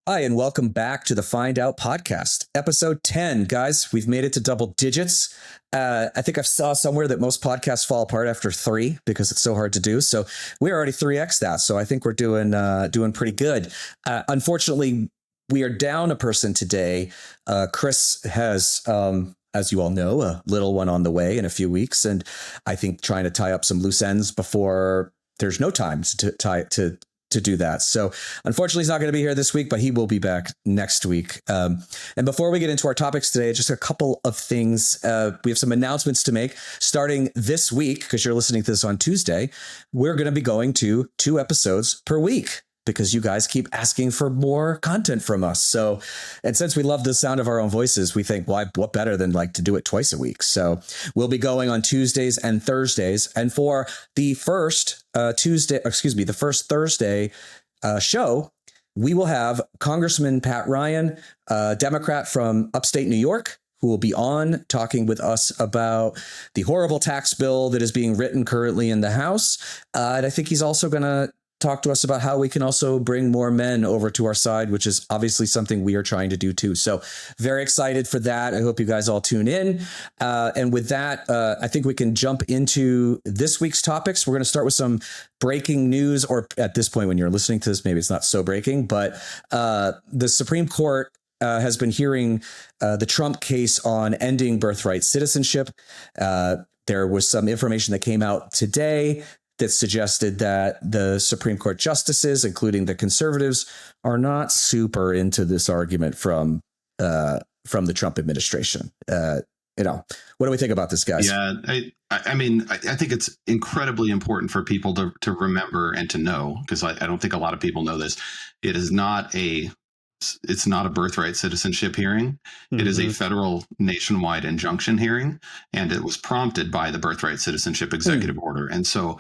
Hi, and welcome back to the Find Out podcast, episode 10. Guys, we've made it to double digits. I think I saw somewhere that most podcasts fall apart after 3 because it's so hard to do. So we're already 3x that. So I think we're doing pretty good. Unfortunately, we are down a person today. Chris has, as you all know, a little one on the way in a few weeks. And I think trying to tie up some loose ends before there's no time to do that. So unfortunately, he's not going to be here this week, but he will be back next week. And before we get into our topics today, just a couple of things. We have some announcements to make starting this week, because you're listening to this on Tuesday. We're going to be going to 2 episodes per week because you guys keep asking for more content from us. So, and since we love the sound of our own voices, we think, what better than to do it twice a week? So we'll be going on Tuesdays and Thursdays. And for the first Thursday show, we will have Congressman Pat Ryan, a Democrat from upstate New York, who will be on talking with us about the horrible tax bill that is being written currently in the House. And I think he's also going to talk to us about how we can also bring more men over to our side, which is obviously something we are trying to do too. So very excited for that. I hope you guys all tune in. And with that, I think we can jump into this week's topics. We're going to start with some breaking news, or at this point, when you're listening to this, maybe it's not so breaking, but the Supreme Court has been hearing the Trump case on ending birthright citizenship. There was some information that came out today that suggested that the Supreme Court justices, including the conservatives, are not super into this argument from the Trump administration. What do we think about this, guys? Yeah, I mean, I think it's incredibly important for people to remember and to know, because I don't think a lot of people know this. It's not a birthright citizenship hearing. Mm-hmm. It is a federal nationwide injunction hearing, and it was prompted by the birthright citizenship executive order. And so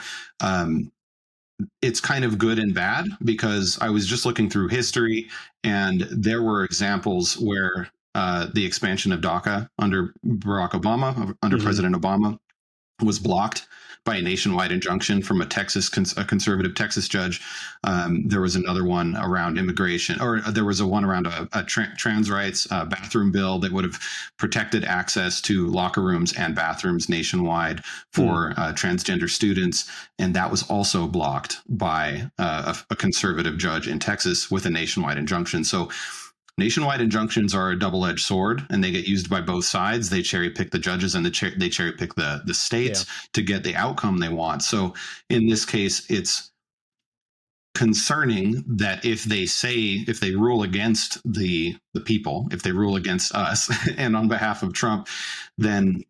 it's kind of good and bad, because I was just looking through history, and there were examples where the expansion of DACA under Barack Obama, under President Obama, was blocked by a nationwide injunction from a conservative Texas judge. There was another one around immigration, or there was one around a trans rights bathroom bill that would have protected access to locker rooms and bathrooms nationwide for transgender students. And that was also blocked by a conservative judge in Texas with a nationwide injunction. So nationwide injunctions are a double-edged sword, and they get used by both sides. They cherry pick the judges, and they cherry pick the states to get the outcome they want. So in this case, it's concerning that if they rule against the people, if they rule against us and on behalf of Trump, then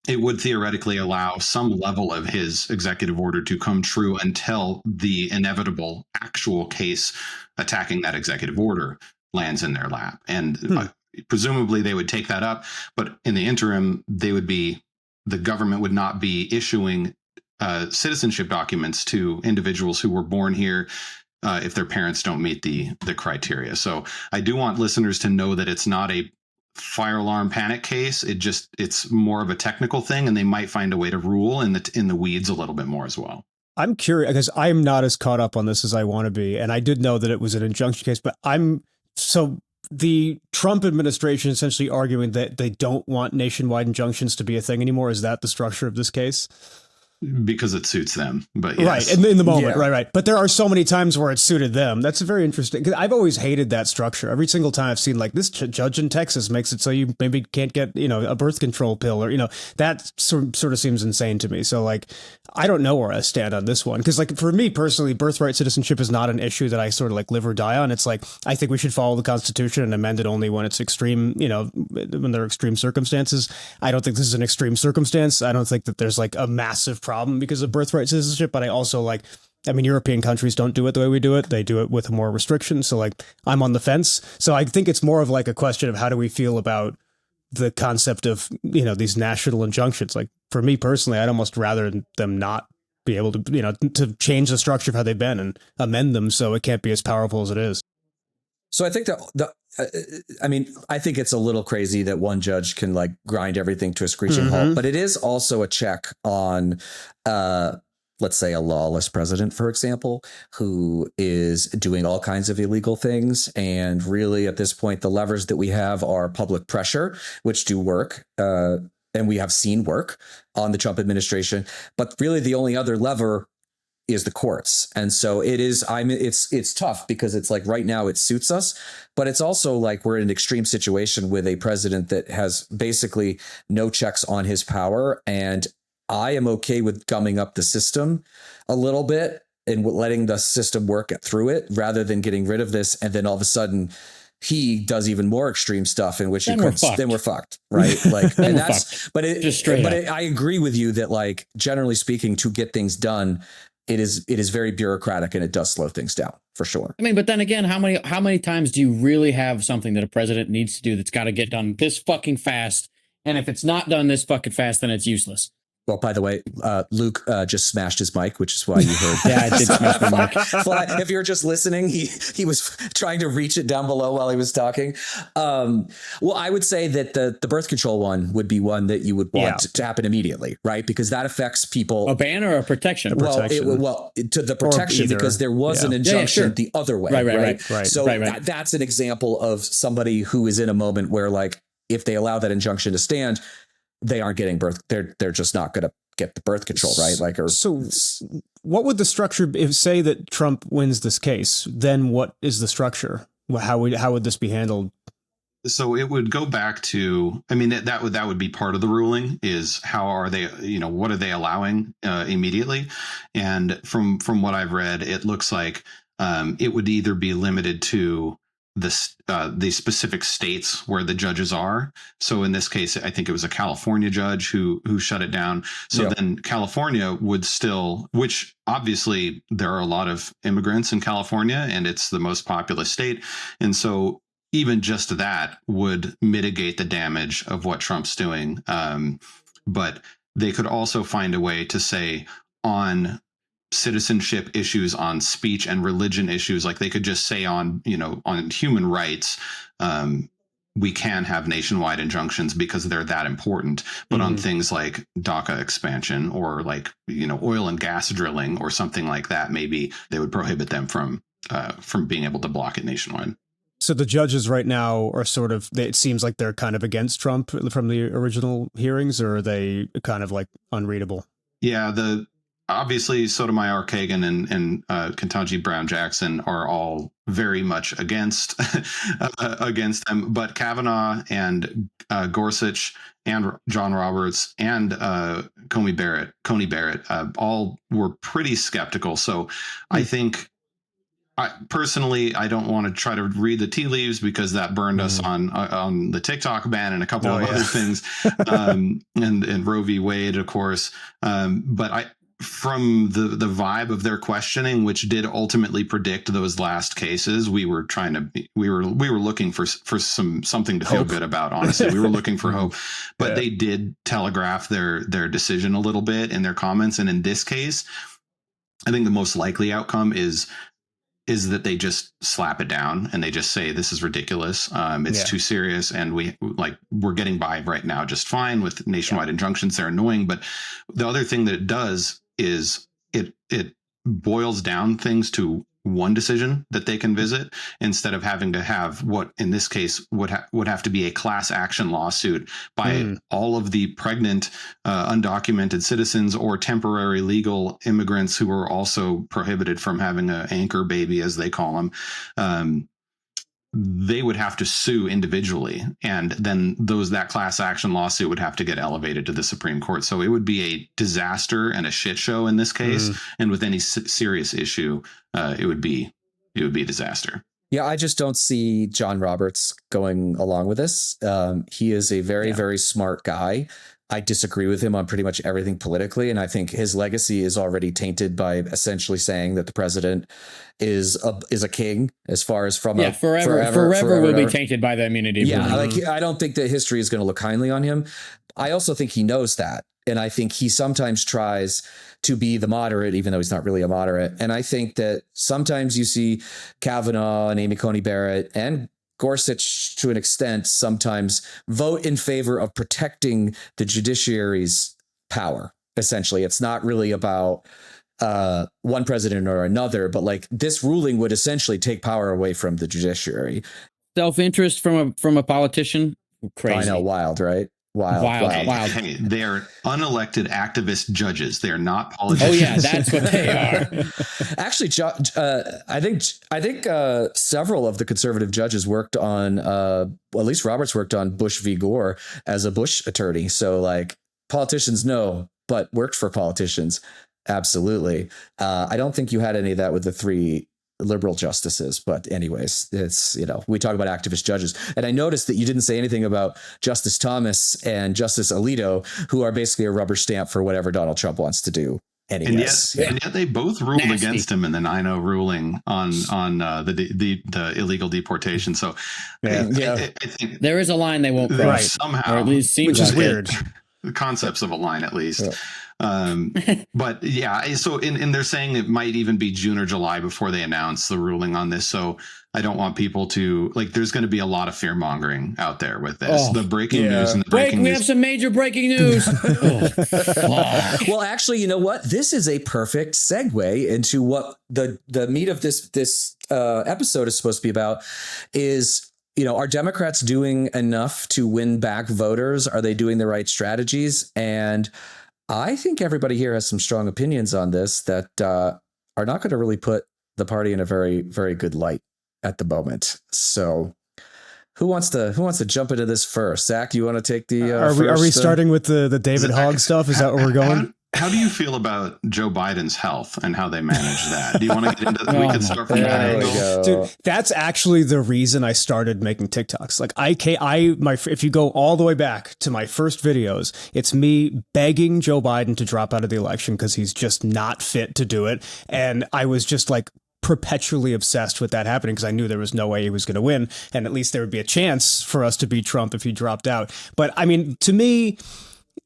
it would theoretically allow some level of his executive order to come true until the inevitable actual case attacking that executive order lands in their lap. And presumably they would take that up. But in the interim, the government would not be issuing citizenship documents to individuals who were born here if their parents don't meet the criteria. So I do want listeners to know that it's not a fire alarm panic case. It's more of a technical thing, and they might find a way to rule in the weeds a little bit more as well. I'm curious, because I'm not as caught up on this as I want to be. And I did know that it was an injunction case, but so the Trump administration essentially arguing that they don't want nationwide injunctions to be a thing anymore. Is that the structure of this case? Because it suits them, but yes. Right. In the moment. Yeah. Right. But there are so many times where it suited them. That's very interesting. Cause I've always hated that structure. Every single time I've seen this judge in Texas makes it so you maybe can't get, a birth control pill, or, that sort of seems insane to me. So I don't know where I stand on this one. Cause for me personally, birthright citizenship is not an issue that I sort of live or die on. It's I think we should follow the Constitution and amend it only when it's extreme, when there are extreme circumstances. I don't think this is an extreme circumstance. I don't think that there's a massive problem because of birthright citizenship, but I also European countries don't do it the way we do it. They do it with more restrictions. So I'm on the fence. So I think it's more of a question of how do we feel about the concept of, these national injunctions. For me personally, I'd almost rather them not be able to, to change the structure of how they've been and amend them so it can't be as powerful as it is. So I think I think it's a little crazy that one judge can grind everything to a screeching halt, but it is also a check on let's say a lawless president, for example, who is doing all kinds of illegal things. And really at this point, the levers that we have are public pressure, which do work. And we have seen work on the Trump administration. But really the only other lever is the courts. And so it's tough because it's like right now it suits us, but it's also like we're in an extreme situation with a president that has basically no checks on his power. And I am okay with gumming up the system a little bit and letting the system work through it rather than getting rid of this. And then all of a sudden he does even more extreme stuff in which then we're fucked. Right. Like, and that's, but I agree with you that like, generally speaking, to get things done, it is very bureaucratic and it does slow things down for sure. I mean, but then again, how many times do you really have something that a president needs to do that's got to get done this fucking fast? And if it's not done this fucking fast, then it's useless. Well, by the way, Luke just smashed his mic, which is why you heard. Yeah, I did smash my mic. If you're just listening, he was trying to reach it down below while he was talking. Well, I would say that the birth control one would be one that you would want to happen immediately, right? Because that affects people. A ban or a protection? To the protection, because there was an injunction the other way. Right. So that's an example of somebody who is in a moment where, like, if they allow that injunction to stand, they aren't getting birth. They're just not going to get the birth control, right? Like, so what would the structure, if say that Trump wins this case, then what is the structure? How would this be handled? So it would go back to, I mean, that would be part of the ruling is how are they, what are they allowing immediately? And from what I've read, it looks like it would either be limited to the specific states where the judges are. So in this case, I think it was a California judge who shut it down. So then California would still, which obviously there are a lot of immigrants in California and it's the most populous state. And so even just that would mitigate the damage of what Trump's doing. But they could also find a way to say on citizenship issues, on speech and religion issues, like they could just say on human rights, we can have nationwide injunctions because they're that important. But on things like DACA expansion or like, oil and gas drilling or something like that, maybe they would prohibit them from being able to block it nationwide. So the judges right now are sort of, it seems like they're kind of against Trump from the original hearings, or are they kind of like unreadable? Yeah, obviously Sotomayor, Kagan, and Ketanji Brown Jackson are all very much against them. But Kavanaugh and Gorsuch and John Roberts and Coney Barrett all were pretty skeptical. So I think, personally, I don't want to try to read the tea leaves because that burned us on the TikTok ban and a couple of other things, and Roe v. Wade, of course. But from the vibe of their questioning, which did ultimately predict those last cases, we were looking for something to feel good about. Honestly, we were looking for hope, but they did telegraph their decision a little bit in their comments. And in this case, I think the most likely outcome is that they just slap it down and they just say, this is ridiculous. It's too serious. And we're getting by right now just fine with nationwide injunctions. They're annoying. But the other thing that it does is it boils down things to one decision that they can visit instead of having to have what in this case would have to be a class action lawsuit by all of the pregnant undocumented citizens or temporary legal immigrants who are also prohibited from having an anchor baby, as they call them. They would have to sue individually, and then that class action lawsuit would have to get elevated to the Supreme Court. So it would be a disaster and a shit show in this case. And with any serious issue, it would be a disaster. Yeah, I just don't see John Roberts going along with this. He is a very, very smart guy. I disagree with him on pretty much everything politically. And I think his legacy is already tainted by essentially saying that the president is a king as far as forever will be tainted by the immunity. Yeah. I don't think that history is going to look kindly on him. I also think he knows that. And I think he sometimes tries to be the moderate, even though he's not really a moderate. And I think that sometimes you see Kavanaugh and Amy Coney Barrett and Gorsuch, to an extent, sometimes vote in favor of protecting the judiciary's power. Essentially, it's not really about one president or another, but like this ruling would essentially take power away from the judiciary. Self-interest from a politician, crazy. I know, wild, right? Wild. Hey, they're unelected activist judges. They're not politicians. Oh yeah, that's what they are. Actually, I think several of the conservative judges worked on, at least Roberts worked on Bush v. Gore as a Bush attorney. So like politicians, no, but worked for politicians. Absolutely. I don't think you had any of that with the three liberal justices, but anyways, it's, we talk about activist judges, and I noticed that you didn't say anything about Justice Thomas and Justice Alito, who are basically a rubber stamp for whatever Donald Trump wants to do. Anyways, and yet they both ruled against him in the 9-0 ruling on the illegal deportation. So I think there is a line they won't cross somehow, or at least seems which is weird. The concepts of a line, at least. But yeah, so and they're saying it might even be June or July before they announce the ruling on this. So I don't want people to there's going to be a lot of fear mongering out there with this. The breaking news and the breaking news. We have some major breaking news. Well, actually, you know what? This is a perfect segue into what the meat of this episode is supposed to be about. Is, are Democrats doing enough to win back voters? Are they doing the right strategies? And I think everybody here has some strong opinions on this that are not going to really put the party in a very, very good light at the moment. So who wants to jump into this first? Zach, you want to take the are we starting with the David Hogg stuff? Is that where we're going? How do you feel about Joe Biden's health and how they manage that? Do you want to get into that? We can start from that angle. Dude, that's actually the reason I started making TikToks. Like if you go all the way back to my first videos, it's me begging Joe Biden to drop out of the election because he's just not fit to do it. And I was just like perpetually obsessed with that happening because I knew there was no way he was going to win. And at least there would be a chance for us to beat Trump if he dropped out. But I mean, to me,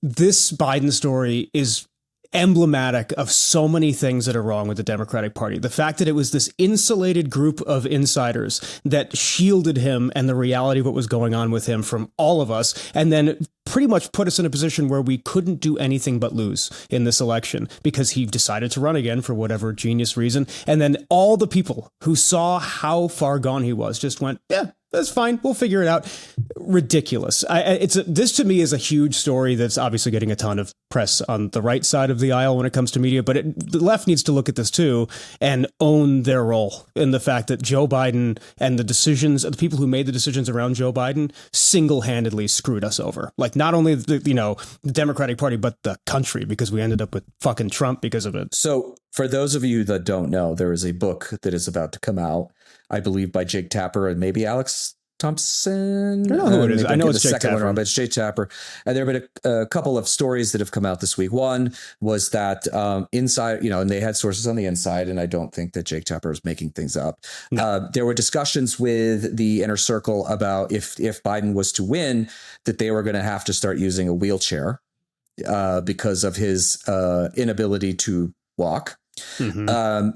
this Biden story is emblematic of so many things that are wrong with the Democratic Party. The fact that it was this insulated group of insiders that shielded him and the reality of what was going on with him from all of us, and then pretty much put us in a position where we couldn't do anything but lose in this election because he decided to run again for whatever genius reason. And then all the people who saw how far gone he was just went, yeah, that's fine. We'll figure it out. Ridiculous. This to me is a huge story that's obviously getting a ton of press on the right side of the aisle when it comes to media. But the left needs to look at this too and own their role in the fact that Joe Biden and the people who made the decisions around Joe Biden single-handedly screwed us over. Like not only the Democratic Party, but the country, because we ended up with fucking Trump because of it. So for those of you that don't know, there is a book that is about to come out, I believe by Jake Tapper and maybe Alex Thompson. I don't know who it is. I know it's the Jake second Tapper. one, but it's Jake Tapper. And there have been a couple of stories that have come out this week. One was that inside, and they had sources on the inside, and I don't think that Jake Tapper is making things up. No. There were discussions with the inner circle about if Biden was to win, that they were going to have to start using a wheelchair because of his inability to walk. Mm-hmm.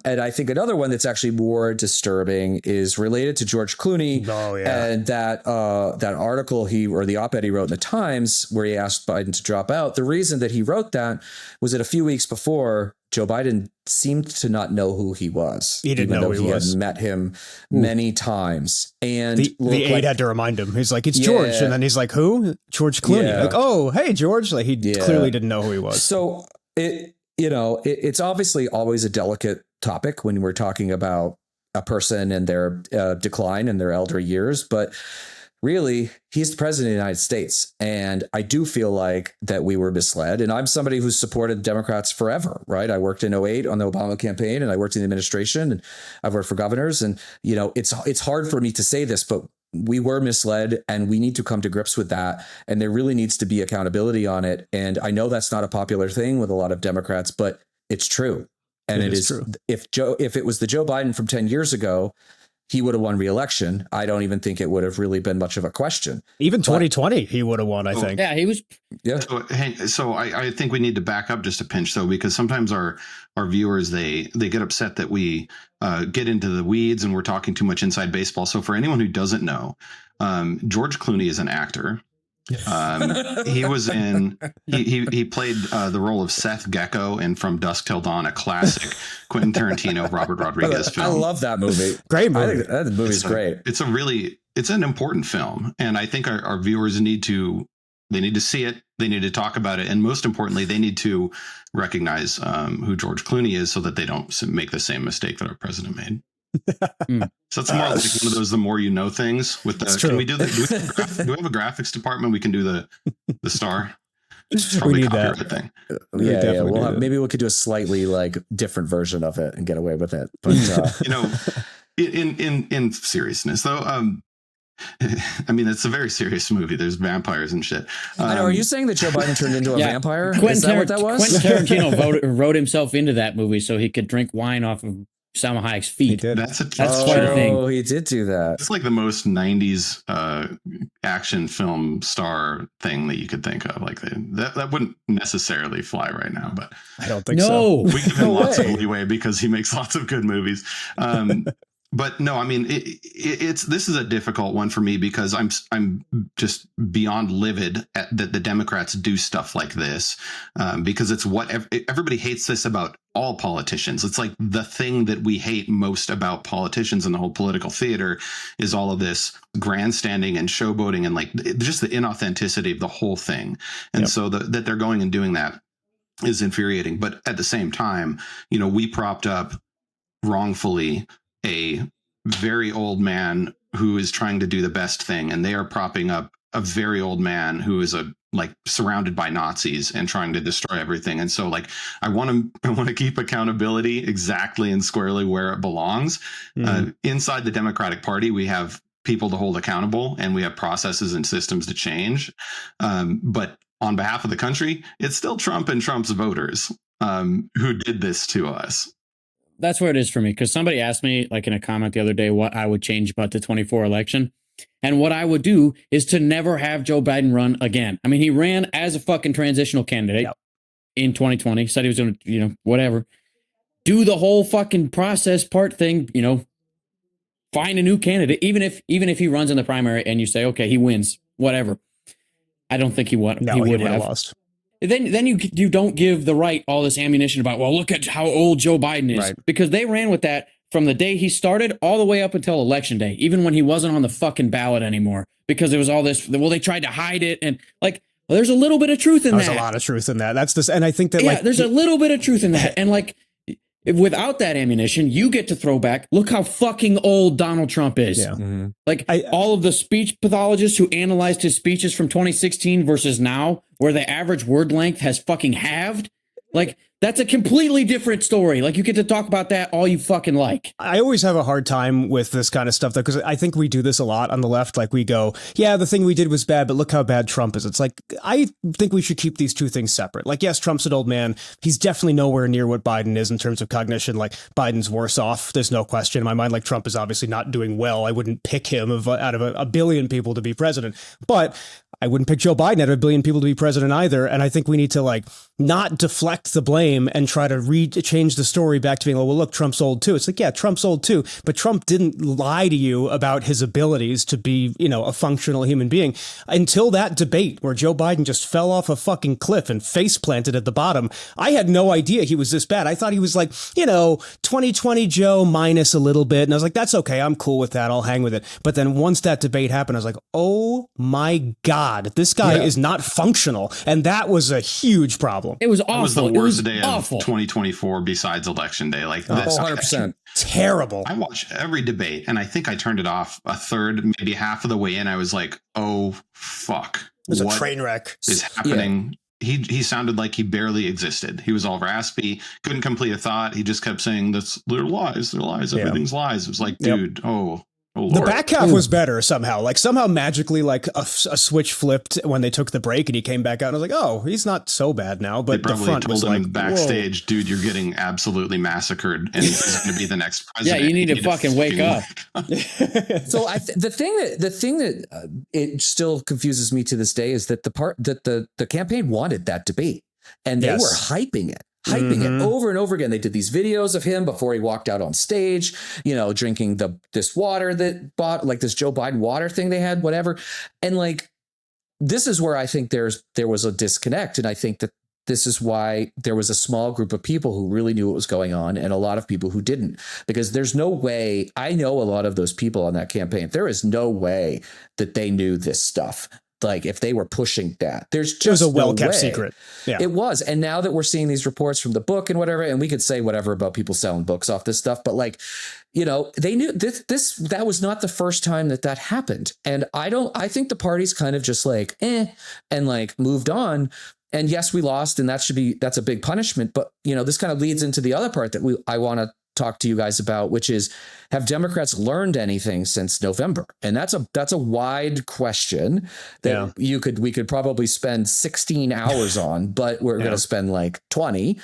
And I think another one that's actually more disturbing is related to George Clooney. Oh, yeah. And that article the op-ed he wrote in the Times where he asked Biden to drop out. The reason that he wrote that was that a few weeks before, Joe Biden seemed to not know who he was. He didn't know who he was. Had met him many times. And the aide had to remind him. He's like, it's George. And then he's like, who? George Clooney. Yeah. Like, oh, hey, George. Like he clearly didn't know who he was. So it's obviously always a delicate topic when we're talking about a person and their decline in their elder years. But really, he's the president of the United States. And I do feel like that we were misled. And I'm somebody who's supported Democrats forever, right? I worked in 2008 on the Obama campaign, and I worked in the administration, and I've worked for governors. And, it's hard for me to say this, but we were misled, and we need to come to grips with that. And there really needs to be accountability on it. And I know that's not a popular thing with a lot of Democrats, but it's true. And it is true. If it was the Joe Biden from 10 years ago, he would have won re-election. I don't even think it would have really been much of a question. Even 2020, he would have won, I think. Yeah, he was. Yeah. So I think we need to back up just a pinch, though, because sometimes our viewers, they get upset that we get into the weeds and we're talking too much inside baseball. So for anyone who doesn't know, George Clooney is an actor. He was in. He played the role of Seth Gecko in From Dusk Till Dawn, a classic Quentin Tarantino, Robert Rodriguez film. I love that movie. Great movie. I think that movie's great. It's an important film, and I think our viewers need to see it. They need to talk about it, and most importantly, they need to recognize who George Clooney is, so that they don't make the same mistake that our president made. So it's more like one of those the more you know things. With the, can we do the? Do we have a graphics department? We can do the star. It's probably a copyright thing. Yeah. Maybe we could do a slightly like different version of it and get away with it. But in seriousness though, I mean, it's a very serious movie. There's vampires and shit. I know. Are you saying that Joe Biden turned into a vampire? Is that what that was? Quentin Tarantino wrote himself into that movie so he could drink wine off of Salma Hayek's feet. That's quite a thing. Oh, he did do that. It's like the most 90s action film star thing that you could think of. Like that wouldn't necessarily fly right now, but I don't think so. We give him lots of leeway because he makes lots of good movies. But no, I mean, this is a difficult one for me because I'm just beyond livid at that the Democrats do stuff like this because it's what everybody hates this about all politicians. It's like the thing that we hate most about politicians and the whole political theater is all of this grandstanding and showboating and like just the inauthenticity of the whole thing. And so that they're going and doing that is infuriating. But at the same time, we propped up wrongfully a very old man who is trying to do the best thing, and they are propping up a very old man who is surrounded by Nazis and trying to destroy everything. And so like I want to keep accountability exactly and squarely where it belongs. Inside the Democratic Party, we have people to hold accountable and we have processes and systems to change. But on behalf of the country, it's still Trump and Trump's voters who did this to us. That's where it is for me, because somebody asked me like in a comment the other day what I would change about the 24 election. And what I would do is to never have Joe Biden run again. I mean, he ran as a fucking transitional candidate in 2020, said he was going to, whatever, do the whole fucking process part thing, find a new candidate, even if he runs in the primary and you say, okay, he wins, whatever. I don't think he would. No, he would have lost. Then you don't give the right all this ammunition about, well, look at how old Joe Biden is, because they ran with that from the day he started all the way up until election day, even when he wasn't on the fucking ballot anymore, because there was all this. Well, they tried to hide it, and like, well, there's a little bit of truth in that. There's a lot of truth in that. That's this, and I think that there's a little bit of truth in that, and like. Without that ammunition, you get to throw back. Look how fucking old Donald Trump is. Yeah. Mm-hmm. Like all of the speech pathologists who analyzed his speeches from 2016 versus now, where the average word length has fucking halved. Like that's a completely different story. Like you get to talk about that all you fucking like. I always have a hard time with this kind of stuff though, because I think we do this a lot on the left. Like we go, yeah, the thing we did was bad, but look how bad Trump is. It's like, I think we should keep these two things separate. Like, yes, Trump's an old man. He's definitely nowhere near what Biden is in terms of cognition. Like Biden's worse off. There's no question in my mind. Like Trump is obviously not doing well. I wouldn't pick him out of a billion people to be president, but I wouldn't pick Joe Biden out of a billion people to be president either. And I think we need to like not deflect the blame and try to change the story back to being, well, look, Trump's old too. It's like, yeah, Trump's old too, but Trump didn't lie to you about his abilities to be, a functional human being until that debate where Joe Biden just fell off a fucking cliff and face planted at the bottom. I had no idea he was this bad. I thought he was like, 2020 Joe minus a little bit. And I was like, that's okay. I'm cool with that. I'll hang with it. But then once that debate happened, I was like, oh my God, this guy is not functional. And that was a huge problem. It was awful. That was the worst day of 2024 besides election day. Like this, 100%. Terrible. I watched every debate and I think I turned it off a third, maybe half of the way in. I was like, oh, fuck. It was a train wreck. Is happening? Yeah. He sounded like he barely existed. He was all raspy, couldn't complete a thought. He just kept saying, they're lies, everything's lies. It was like, dude, oh, the back half was better somehow. Like somehow magically, like a switch flipped when they took the break and he came back out. And I was like, oh, he's not so bad now. But they probably the front told was him like, backstage, whoa. Dude, you're getting absolutely massacred, and he's going to be the next president. Yeah, you need to fucking wake up. So the thing that it still confuses me to this day is that the campaign wanted that debate, and they were hyping it. It over and over again. They did these videos of him before he walked out on stage, drinking this water that bought like this Joe Biden water thing they had, whatever. And like, this is where I think there was a disconnect. And I think that this is why there was a small group of people who really knew what was going on and a lot of people who didn't, because there's no way. I know a lot of those people on that campaign. There is no way that they knew this stuff. Like if they were pushing that, it was a well-kept secret. Yeah, it was. And now that we're seeing these reports from the book and whatever, and we could say whatever about people selling books off this stuff, but like, you know, they knew that was not the first time that happened. And I think the party's kind of just like, and like moved on. And yes, we lost, and that's a big punishment. But, you know, this kind of leads into the other part that I want to talk to you guys about, which is, have Democrats learned anything since November? And that's a wide question that we could probably spend 16 hours on, but we're going to spend like 20.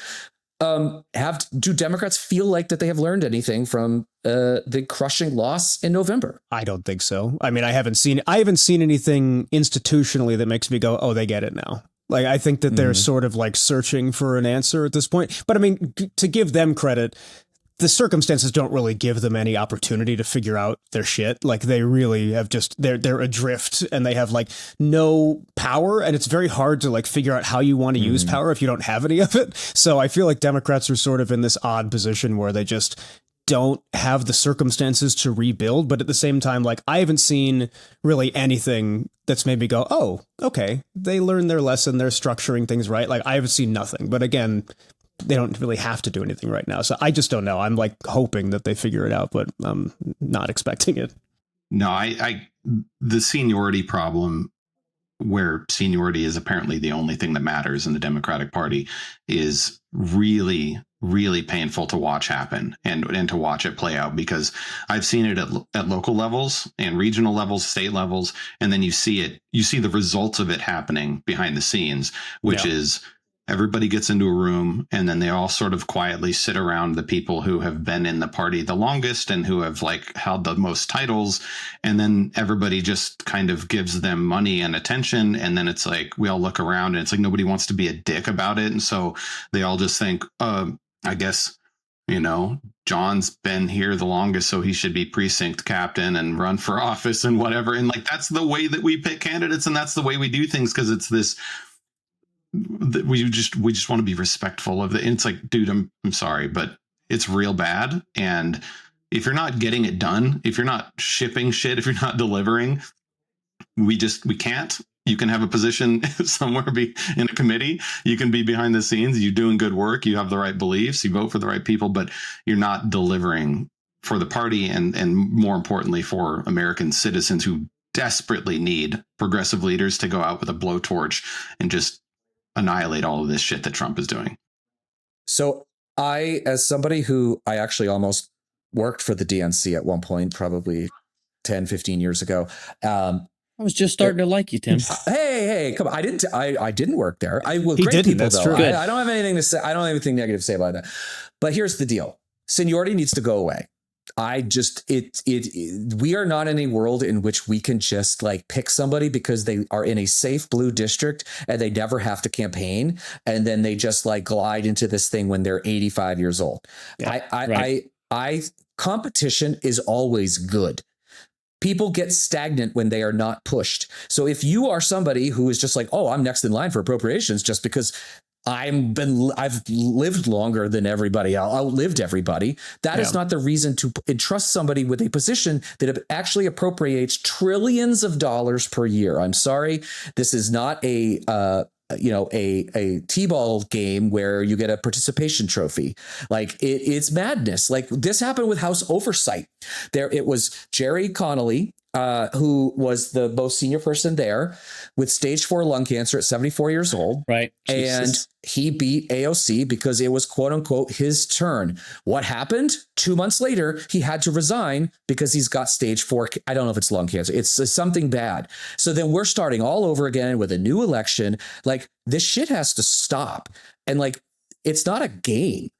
Do Democrats feel like that they have learned anything from the crushing loss in November? I don't think so. I mean, I haven't seen anything institutionally that makes me go, oh, they get it now. Like, I think that they're sort of like searching for an answer at this point. But I mean, to give them credit, the circumstances don't really give them any opportunity to figure out their shit. Like, they really have they're adrift and they have like no power. And it's very hard to like figure out how you want to use power if you don't have any of it. So I feel like Democrats are sort of in this odd position where they just don't have the circumstances to rebuild. But at the same time, like, I haven't seen really anything that's made me go, oh, okay, they learned their lesson. They're structuring things right. Like, I haven't seen nothing. But again, they don't really have to do anything right now. So I just don't know. I'm like hoping that they figure it out, but I'm not expecting it. No, the seniority problem, where seniority is apparently the only thing that matters in the Democratic Party, is really, really painful to watch happen and to watch it play out, because I've seen it at local levels and regional levels, state levels, and then you see the results of it happening behind the scenes, which is everybody gets into a room and then they all sort of quietly sit around the people who have been in the party the longest and who have like held the most titles. And then everybody just kind of gives them money and attention. And then it's like, we all look around and it's like, nobody wants to be a dick about it. And so they all just think, I guess, you know, John's been here the longest, so he should be precinct captain and run for office and whatever. And like, that's the way that we pick candidates. And that's the way we do things. Cause it's this, we just want to be respectful of it. And it's like, dude, I'm sorry, but it's real bad. And if you're not getting it done, if you're not shipping shit, if you're not delivering, we can't. You can have a position somewhere, be in a committee. You can be behind the scenes. You're doing good work. You have the right beliefs. You vote for the right people, but you're not delivering for the party and more importantly for American citizens who desperately need progressive leaders to go out with a blowtorch and just annihilate all of this shit that Trump is doing. So as somebody who I actually almost worked for the DNC at one point, probably 10, 15 years ago. I was just starting to like you, Tim. Hey, come on. I didn't work there. I will. He great didn't. people, That's though. true. I don't have anything to say. I don't have anything negative to say about that. But here's the deal. Seniority needs to go away. We are not in a world in which we can just like pick somebody because they are in a safe blue district and they never have to campaign. And then they just like glide into this thing when they're 85 years old. Yeah, competition is always good. People get stagnant when they are not pushed. So if you are somebody who is just like, oh, I'm next in line for appropriations just because I've lived longer than everybody. I outlived everybody. That is not the reason to entrust somebody with a position that actually appropriates trillions of dollars per year. I'm sorry. This is not a T-ball game where you get a participation trophy. Like it's madness. Like this happened with House Oversight. It was Jerry Connolly, who was the most senior person there with stage 4 lung cancer at 74 years old. Right. And he beat AOC because it was quote unquote his turn. What happened? 2 months later, he had to resign because he's got stage 4. I don't know if it's lung cancer. It's something bad. So then we're starting all over again with a new election. Like this shit has to stop. And like, it's not a game.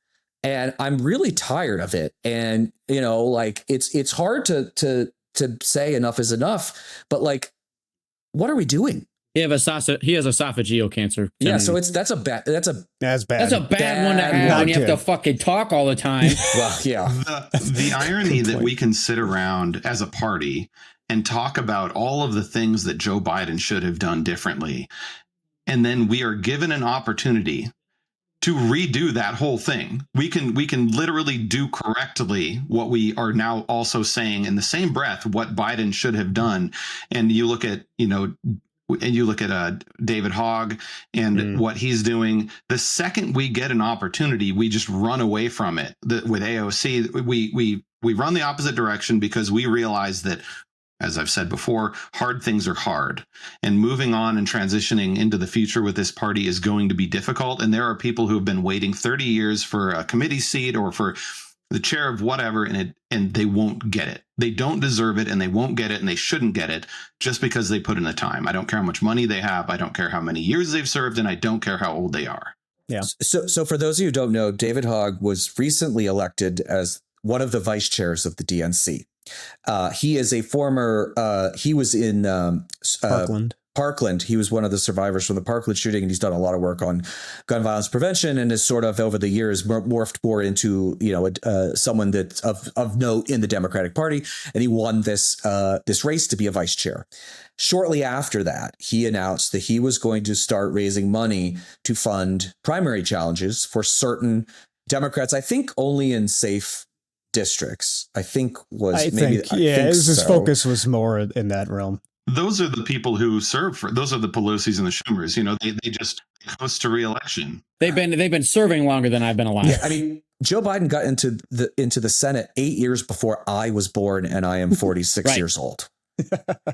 And I'm really tired of it. And, you know, like it's hard to say enough is enough, but like, what are we doing? He has esophageal cancer. Yeah, so that's a bad one to have when you have to fucking talk all the time. Well, yeah. The irony that we can sit around as a party and talk about all of the things that Joe Biden should have done differently. And then we are given an opportunity to redo that whole thing. We can literally do correctly what we are now also saying in the same breath what Biden should have done. And you look at, David Hogg and what he's doing. The second we get an opportunity, we just run away from it. With AOC, we run the opposite direction because we realize that, as I've said before, hard things are hard, and moving on and transitioning into the future with this party is going to be difficult. And there are people who have been waiting 30 years for a committee seat or for the chair of whatever, and they won't get it. They don't deserve it, and they won't get it, and they shouldn't get it just because they put in the time. I don't care how much money they have. I don't care how many years they've served, and I don't care how old they are. Yeah. So for those of you who don't know, David Hogg was recently elected as one of the vice chairs of the DNC. He is a former, he was in Parkland. He was one of the survivors from the Parkland shooting, and he's done a lot of work on gun violence prevention and has sort of over the years morphed more into, someone that's of note in the Democratic Party. And he won this race to be a vice chair. Shortly after that, he announced that he was going to start raising money to fund primary challenges for certain Democrats, I think only in safe districts. His focus was more in that realm. Those are the people who serve for. Those are the Pelosi's and the Schumers. They just coast to re-election. They've been serving longer than I've been alive. Yeah, I mean, Joe Biden got into the Senate 8 years before I was born, and I am 46 years old.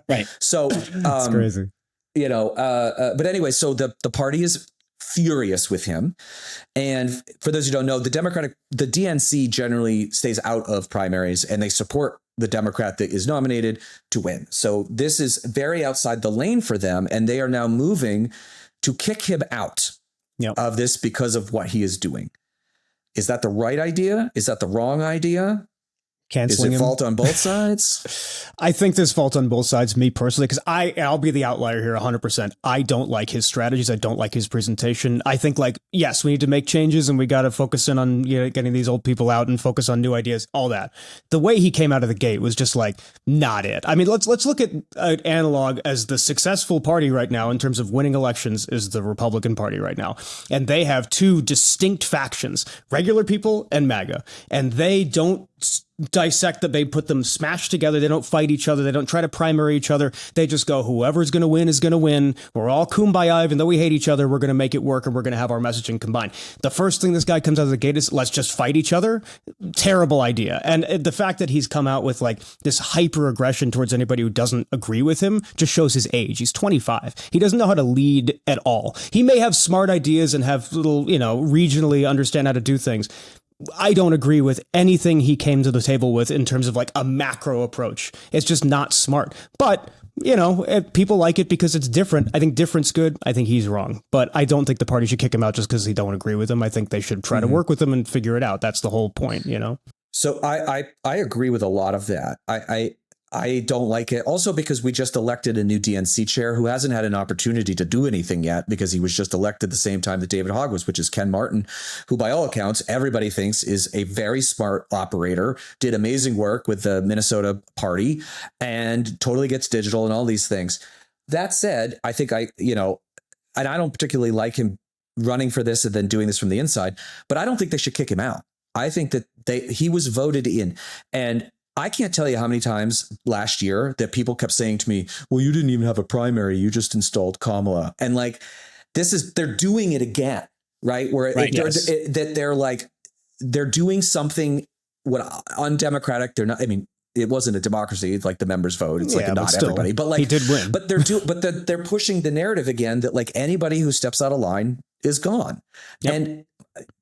Right. So that's crazy. But anyway, so the party is furious with him. And for those who don't know, the DNC generally stays out of primaries, and they support the Democrat that is nominated to win. So this is very outside the lane for them. And they are now moving to kick him out of this because of what he is doing. Is that the right idea? Is that the wrong idea? Canceling Is it him? Fault on both sides? I think there's fault on both sides, me personally, because I'll be the outlier here 100%. I don't like his strategies. I don't like his presentation. I think, yes, we need to make changes and we got to focus in on getting these old people out and focus on new ideas, all that. The way he came out of the gate was just not it. I mean, let's look at an analog as the successful party right now in terms of winning elections is the Republican Party right now. And they have two distinct factions, regular people and MAGA. And they don't dissect that. They put them smashed together. They don't fight each other. They don't try to primary each other. They just go, whoever's going to win is going to win. We're all kumbaya. Even though we hate each other, we're going to make it work, and we're going to have our messaging combined. The first thing this guy comes out of the gate is, let's just fight each other. Terrible idea. And the fact that he's come out with this hyper aggression towards anybody who doesn't agree with him just shows his age. He's 25. He doesn't know how to lead at all. He may have smart ideas and have little, regionally understand how to do things. I don't agree with anything he came to the table with in terms of a macro approach. It's just not smart. But, people like it because it's different. I think different's good. I think he's wrong. But I don't think the party should kick him out just because they don't agree with him. I think they should try to work with him and figure it out. That's the whole point, So I agree with a lot of that. I don't like it. Also, because we just elected a new DNC chair who hasn't had an opportunity to do anything yet because he was just elected the same time that David Hogg was, which is Ken Martin, who by all accounts, everybody thinks is a very smart operator, did amazing work with the Minnesota party and totally gets digital and all these things. That said, I think and I don't particularly like him running for this and then doing this from the inside, but I don't think they should kick him out. I think that he was voted in, and I can't tell you how many times last year that people kept saying to me, well, you didn't even have a primary. You just installed Kamala. And they're doing it again, right? Where they're doing something undemocratic. They're not, it wasn't a democracy. It's the members vote. It's not everybody, but he did win. But they're pushing the narrative again that anybody who steps out of line is gone. Yep. And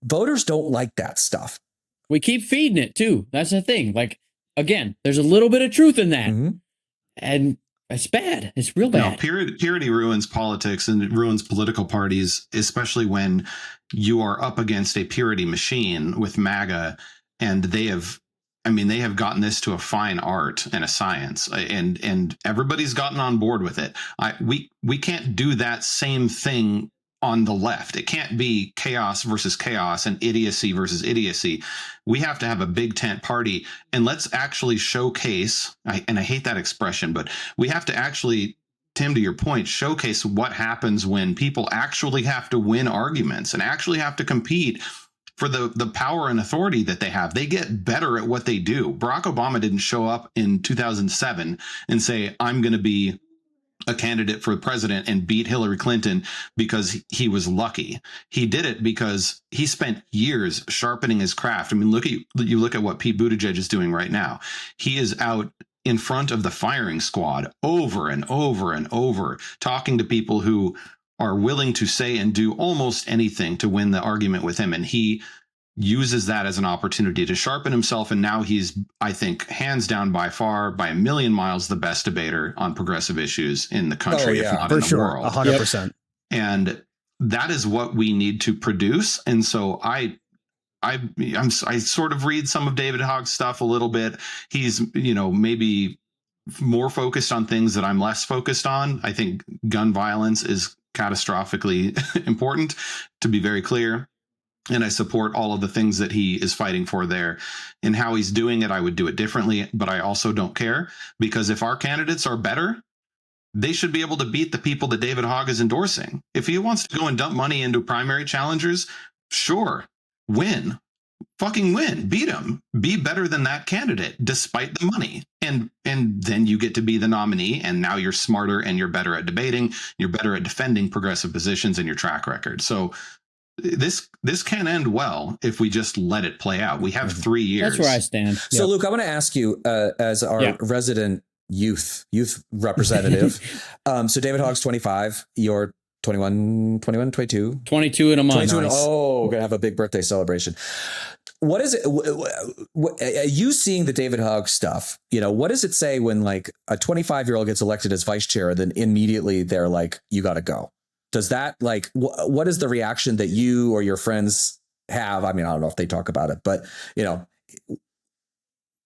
voters don't like that stuff. We keep feeding it too. That's the thing. Again, there's a little bit of truth in that. Mm-hmm. And it's bad. It's real bad. Purity ruins politics and it ruins political parties, especially when you are up against a purity machine with MAGA. And they have gotten this to a fine art and a science, and everybody's gotten on board with it. We can't do that same thing on the left. It can't be chaos versus chaos and idiocy versus idiocy. We have to have a big tent party, and let's actually showcase, and I hate that expression, but we have to actually, Tim, to your point, showcase what happens when people actually have to win arguments and actually have to compete for the power and authority that they have. They get better at what they do. Barack Obama didn't show up in 2007 and say, I'm going to be a candidate for president and beat Hillary Clinton because he was lucky. He did it because he spent years sharpening his craft. I mean, look at what Pete Buttigieg is doing right now. He is out in front of the firing squad over and over and over, talking to people who are willing to say and do almost anything to win the argument with him. And he uses that as an opportunity to sharpen himself. And now he's, I think, hands down by far, by a million miles, the best debater on progressive issues in the country, if not in the world. 100%. And that is what we need to produce. And so I sort of read some of David Hogg's stuff a little bit. He's, maybe more focused on things that I'm less focused on. I think gun violence is catastrophically important, to be very clear. And I support all of the things that he is fighting for there. And how he's doing it, I would do it differently. But I also don't care, because if our candidates are better, they should be able to beat the people that David Hogg is endorsing. If he wants to go and dump money into primary challengers, sure, win. Fucking win. Beat him. Be better than that candidate, despite the money. And then you get to be the nominee. And now you're smarter and you're better at debating. You're better at defending progressive positions and your track record. So this can end well if we just let it play out. We have 3 years. That's where I stand. So, Luke, I want to ask you, as our resident youth representative. So David Hogg's 25. You're 21, 22? 22 in a month. 22 we're going to have a big birthday celebration. What is it? Are you seeing the David Hogg stuff? What does it say when like a 25-year-old gets elected as vice chair, then immediately they're like, you got to go? Does that like, what is the reaction that you or your friends have? I mean, I don't know if they talk about it, but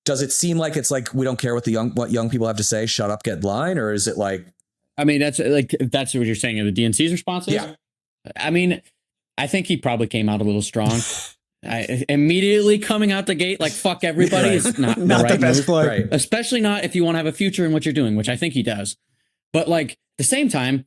does it seem like it's like, we don't care what young people have to say, shut up, get in line? Or is it like, I mean, that's what you're saying of the DNC's responses. Yeah. I mean, I think he probably came out a little strong. Immediately coming out the gate, like, fuck everybody is not the right best move. right. Especially not if you want to have a future in what you're doing, which I think he does. But like at the same time,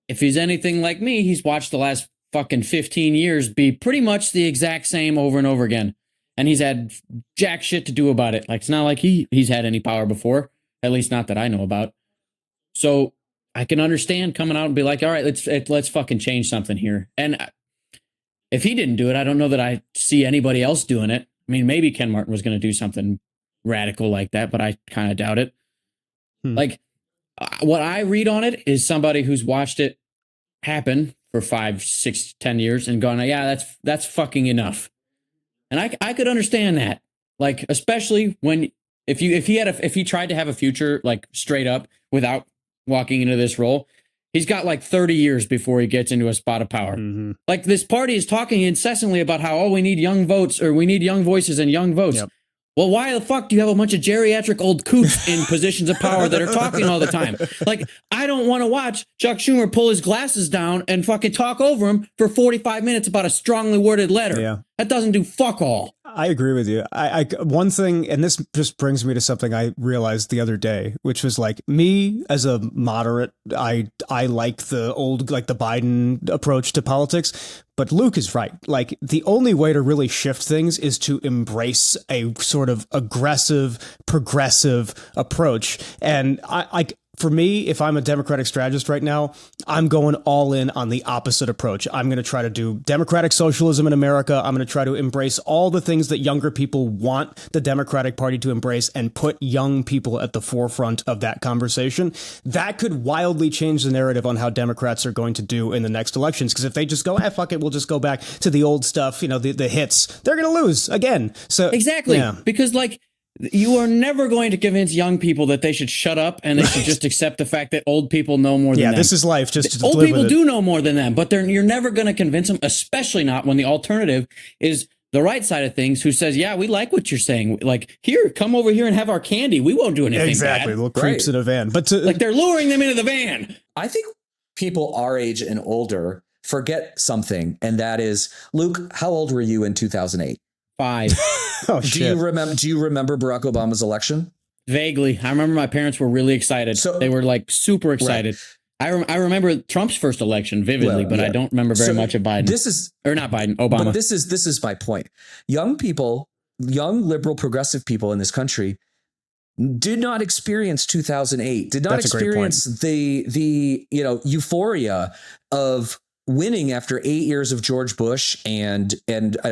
if he's anything like me, he's watched the last fucking 15 years be pretty much the exact same over and over again. And he's had jack shit to do about it. Like, it's not like he's had any power before, at least not that I know about. So I can understand coming out and be like, all right, let's fucking change something here. And if he didn't do it, I don't know that I see anybody else doing it. I mean, maybe Ken Martin was going to do something radical like that, but I kind of doubt it. Like, what I read on it is somebody who's watched it happen for 5, 6, 10 years and gone, yeah, that's fucking enough. And I could understand that. Like, especially when if he tried to have a future like straight up without walking into this role, he's got like 30 years before he gets into a spot of power. Mm-hmm. Like, this party is talking incessantly about how, we need young votes, or we need young voices and young votes. Yep. Well, why the fuck do you have a bunch of geriatric old coots in positions of power that are talking all the time? Like, I don't want to watch Chuck Schumer pull his glasses down and fucking talk over him for 45 minutes about a strongly worded letter. Yeah. That doesn't do fuck all. I agree with you. I one thing, and this just brings me to something I realized the other day, which was like, me as a moderate, I like the old, like the Biden approach to politics. But Luke is right. Like, the only way to really shift things is to embrace a sort of aggressive, progressive approach. And for me, if I'm a Democratic strategist right now, I'm going all in on the opposite approach. I'm going to try to do democratic socialism in America. I'm going to try to embrace all the things that younger people want the Democratic Party to embrace and put young people at the forefront of that conversation. That could wildly change the narrative on how Democrats are going to do in the next elections. Because if they just go, fuck it, we'll just go back to the old stuff, the hits, they're going to lose again. So exactly. Yeah. Because like, you are never going to convince young people that they should shut up and they should just accept the fact that old people know more than them. Yeah, this is life. Just old people do know more than them, but you're never going to convince them, especially not when the alternative is the right side of things, who says, yeah, we like what you're saying. Like, here, come over here and have our candy. We won't do anything exactly. bad. Little creeps in a van. But like, they're luring them into the van. I think people our age and older forget something, and that is, Luke, how old were you in 2008? 5. Oh, Do shit. you remember Barack Obama's election? Vaguely. I remember my parents were really excited. So- they were like super excited. Right. I remember Trump's first election vividly, but I don't remember very much of Biden. Not Biden, Obama. But this is my point. Young people, young liberal progressive people in this country did not experience 2008, did not That's a great experience the euphoria of winning after 8 years of George Bush and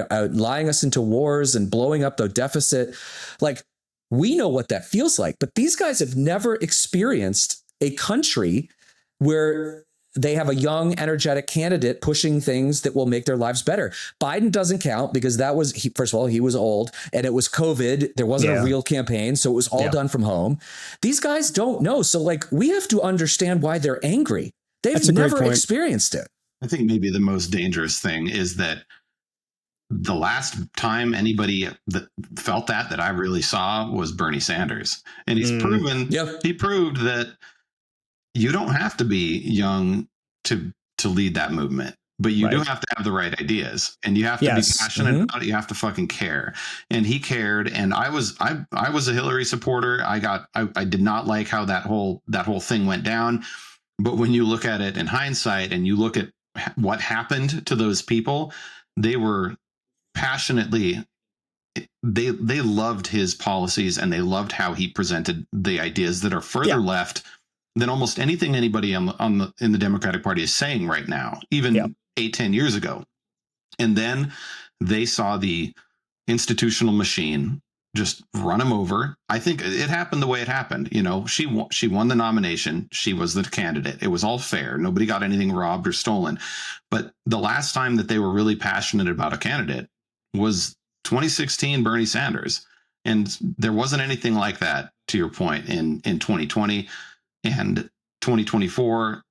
lying us into wars and blowing up the deficit. Like, we know what that feels like, but these guys have never experienced a country where they have a young, energetic candidate pushing things that will make their lives better. Biden doesn't count because first of all, he was old and it was COVID. There wasn't a real campaign. So it was all done from home. These guys don't know. So like, we have to understand why they're angry. They've never experienced it. I think maybe the most dangerous thing is that the last time anybody that felt that I really saw was Bernie Sanders. And he's he proved that you don't have to be young to lead that movement, but you do have to have the right ideas, and you have to be passionate about it. You have to fucking care. And he cared. And I was a Hillary supporter. I did not like how that whole thing went down. But when you look at it in hindsight and you look at what happened to those people, they were passionately, they loved his policies, and they loved how he presented the ideas that are further left than almost anything anybody in the Democratic Party is saying right now, even 8-10 years ago. And then they saw the institutional machine just run him over. I think it happened the way it happened. You know, she won the nomination. She was the candidate. It was all fair. Nobody got anything robbed or stolen. But the last time that they were really passionate about a candidate was 2016 Bernie Sanders. And there wasn't anything like that, to your point, in 2020 and 2024.